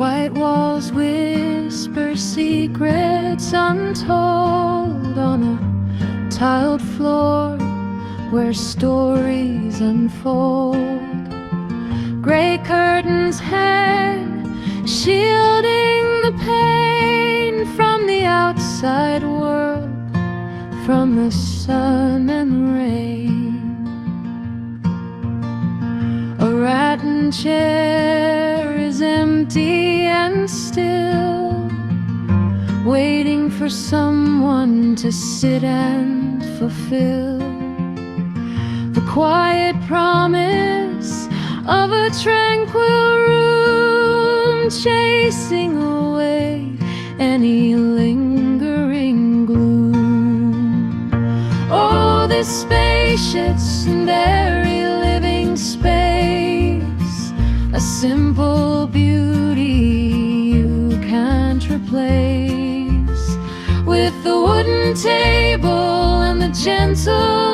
White walls whisper secrets untold on a tiled floor where stories unfold. Gray curtains hang, shielding the pain from the outside world, from the sun and rain. A rattan chair is empty and still, waiting for someone to sit and fulfill the quiet promise of a tranquil room, chasing away any lingering gloom. Oh, this spacious and airy living space, a simple beauty you can't replace, with the wooden table and the gentle